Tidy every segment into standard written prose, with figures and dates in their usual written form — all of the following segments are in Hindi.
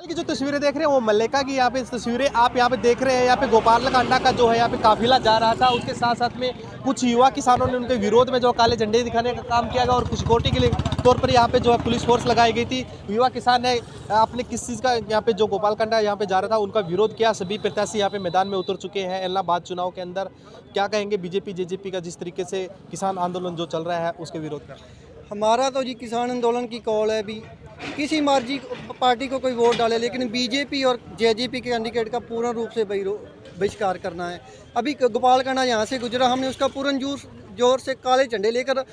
की जो तस्वीरें देख रहे हैं वो मल्लिका की यहाँ पे तस्वीरें आप यहाँ पे देख रहे हैं। यहाँ पे गोपाल कांडा का जो है यहाँ पे काफिला जा रहा था, उसके साथ साथ में कुछ युवा किसानों ने उनके विरोध में जो काले झंडे दिखाने का काम किया गया और कुछ सिक्योरिटी के लिए तौर पर यहाँ पे जो है पुलिस फोर्स लगाई गई थी। युवा किसान ने अपने किस चीज़ का यहाँ पे जो गोपाल कांडा यहाँ पे जा रहा था उनका विरोध किया। सभी प्रत्याशी यहाँ पे मैदान में उतर चुके हैं इलाहाबाद चुनाव के अंदर। क्या कहेंगे बीजेपी जेजेपी का जिस तरीके से किसान आंदोलन जो चल रहा है उसके विरोध का? हमारा तो जी किसान आंदोलन की कॉल है भी किसी मर्जी पार्टी को कोई वोट डाले, लेकिन बीजेपी और जेजेपी के कैंडिडेट का पूर्ण रूप से बहिष्कार करना है। अभी गोपाल कांडा यहाँ से गुजरा, हमने उसका पूर्ण जोर से काले झंडे लेकर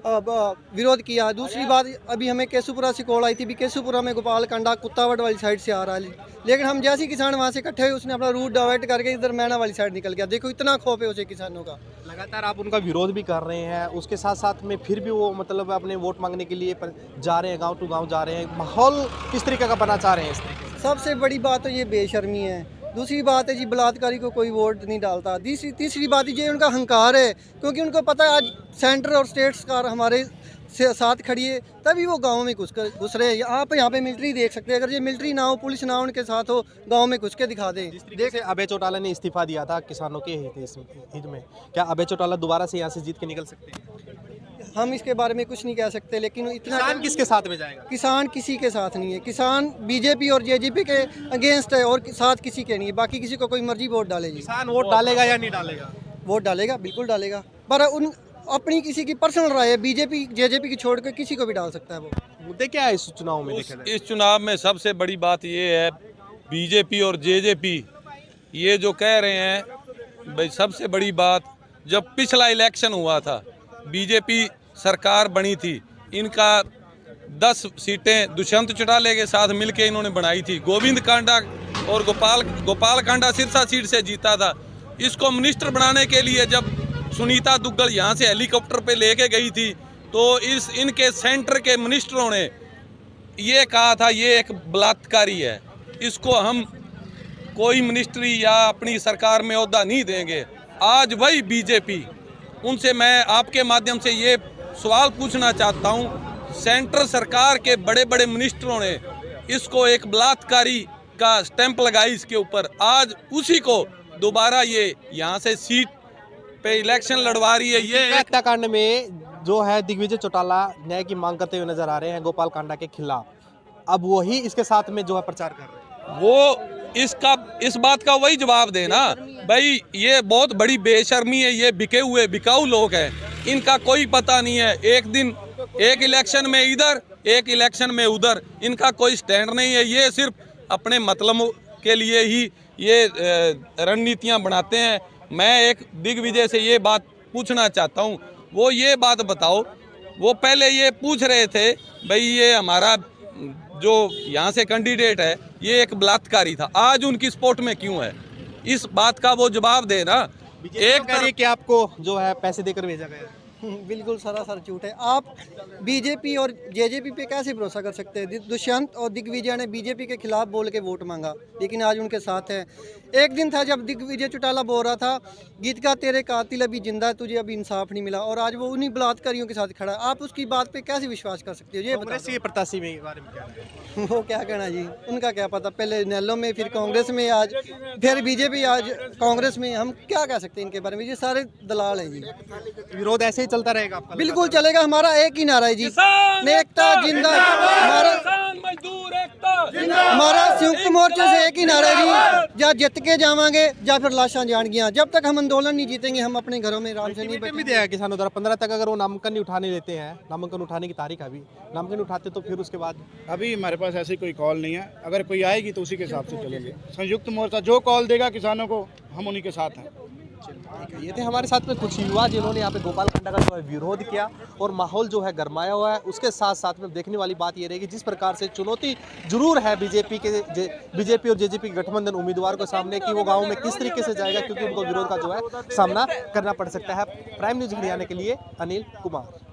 विरोध किया। दूसरी बात, अभी हमें केसूपुरा से कॉल आई थी भी केसूपुरा में गोपाल कांडा कुत्तावट वाली साइड से आ रहा है, लेकिन हम जैसे किसान वहाँ से इकट्ठे हुए उसने अपना रूट डाइवर्ट करके इधर मैना वाली साइड निकल गया। देखो इतना खौफ है उसे किसानों का। लगातार आप उनका विरोध भी कर रहे हैं, उसके साथ साथ में फिर भी वो मतलब अपने वोट मांगने के लिए जा रहे हैं, गांव टू गांव जा रहे हैं। माहौल किस तरीके का बनना चाह रहे हैं इस तरीके से? सबसे बड़ी बात तो ये बेशर्मी है। दूसरी बात है जी बलात्कारी को कोई वोट नहीं डालता। तीसरी बात ये उनका अहंकार है, क्योंकि उनको पता है आज सेंटर और स्टेट सरकार हमारे साथ खड़ी है, तभी वो गाँव में घुस रहे हैं। आप यहाँ पे मिलिट्री देख सकते हैं, अगर ये मिलिट्री ना हो, पुलिस ना हो, उनके साथ हो, गांव में घुस के दिखा दे। जैसे अभय चौटाला ने इस्तीफा दिया था किसानों के हित में, क्या अभय चौटाला दोबारा से यहाँ से जीत के निकल सकते हैं? हम इसके बारे में कुछ नहीं कह सकते, लेकिन इतना किसान किसके साथ में जाएगा? किसान किसी के साथ नहीं है। किसान बीजेपी और जेजेपी के अगेंस्ट है और साथ किसी के नहीं है। बाकी किसी को कोई मर्जी वोट डाले जी। किसान वोट डालेगा या नहीं डालेगा? वोट डालेगा, बिल्कुल डालेगा, पर उन अपनी किसी की पर्सनल राय है। बीजेपी जेजेपी की छोड़ कर किसी को भी डाल सकता है वो। मुद्दे क्या है इस चुनाव में? इस चुनाव में सबसे बड़ी बात ये है, बीजेपी और जेजेपी ये जो कह रहे हैं भाई, सबसे बड़ी बात, जब पिछला इलेक्शन हुआ था बीजेपी सरकार बनी थी, इनका 10 सीटें दुष्यंत चौटाले के साथ मिलके इन्होंने बनाई थी। गोविंद कांडा और गोपाल कांडा सिरसा सीट से जीता था। इसको मिनिस्टर बनाने के लिए जब सुनीता दुग्गल यहाँ से हेलीकॉप्टर पे लेके गई थी, तो इनके सेंटर के मिनिस्टरों ने ये कहा था ये एक बलात्कारी है, इसको हम कोई मिनिस्ट्री या अपनी सरकार में ओहदा नहीं देंगे। आज वही बीजेपी, उनसे मैं आपके माध्यम से ये सवाल पूछना चाहता हूँ, सेंटर सरकार के बड़े बड़े मिनिस्टरों ने इसको एक बलात्कारी का स्टैंप लगाई इसके ऊपर। आज उसी को दोबारा ये यहाँ से सीट पे इलेक्शन लड़वा रही है। ये हत्याकांड में जो है दिग्विजय चौटाला न्याय की मांग करते हुए नजर आ रहे हैं गोपाल कांडा के खिलाफ। अब वही इसके साथ में जो है प्रचार कर रहे हैं। वो इस बात का वही जवाब देना भाई, ये बहुत बड़ी बेशर्मी है। ये बिके हुए बिकाऊ लोग हैं, इनका कोई पता नहीं है। एक दिन एक इलेक्शन में इधर, एक इलेक्शन में उधर, इनका कोई स्टैंड नहीं है। ये सिर्फ अपने मतलब के लिए ही ये रणनीतियां बनाते हैं। मैं एक दिग्विजय से ये बात पूछना चाहता हूँ, वो ये बात बताओ, वो पहले ये पूछ रहे थे भाई ये हमारा जो यहाँ से कैंडिडेट है ये एक बलात्कारी था, आज उनकी सपोर्ट में क्यों है? इस बात का वो जवाब देना। एक करिए कि आपको जो है पैसे देकर भेजा गया। बिल्कुल सरासर झूठ है। आप बीजेपी और जेजेपी पे कैसे भरोसा कर सकते हैं? दुष्यंत और दिग्विजय ने बीजेपी के खिलाफ बोल के वोट मांगा, लेकिन आज उनके साथ है। एक दिन था जब दिग्विजय चौटाला बोल रहा था गीत का तेरे कातिल अभी जिंदा है, तुझे अभी इंसाफ नहीं मिला, और आज वो उन्हीं बलात्कारियों के साथ खड़ा है। आप उसकी बात पे कैसे विश्वास कर सकते हो? ये कांग्रेस प्रत्याशी में बारे में क्या है? वो क्या कहना जी, उनका क्या पता। पहले नैलो में, फिर कांग्रेस में, आज फिर बीजेपी, आज कांग्रेस में। हम क्या कह सकते हैं इनके बारे में? ये सारे दलाल हैं जी। विरोध ऐसे ही चलता रहेगा आपका? बिल्कुल चलेगा। हमारा एक ही नारा है जी, एकता जिंदा। हमारा संयुक्त मोर्चे से एक ही नारा है जी, या जित के जावांगे या फिर लाशा जान गया। जब तक हम आंदोलन नहीं जीतेंगे हम अपने घरों में आराम से नहीं बैठेंगे। दिया है किसानों द्वारा 15 तक अगर वो नामांकन नहीं उठाने लेते हैं, नामांकन उठाने की तारीख अभी नामांकन उठाते तो फिर उसके बाद अभी हमारे पास ऐसी कोई कॉल नहीं है। अगर कोई आएगी तो उसी के हिसाब से चलेंगे। संयुक्त मोर्चा जो कॉल देगा किसानों को, हम उन्हीं के साथ हैं। ये थे हमारे साथ में कुछ युवा जिन्होंने यहाँ पे गोपाल कांडा का जो है विरोध किया और माहौल जो है गरमाया हुआ है। उसके साथ साथ में देखने वाली बात ये रहेगी जिस प्रकार से चुनौती जरूर है बीजेपी और जेजेपी के गठबंधन उम्मीदवार को सामने कि वो गांव में किस तरीके से जाएगा, क्योंकि उनको विरोध का जो है सामना करना पड़ सकता है। प्राइम न्यूज़ हरियाणा के लिए अनिल कुमार।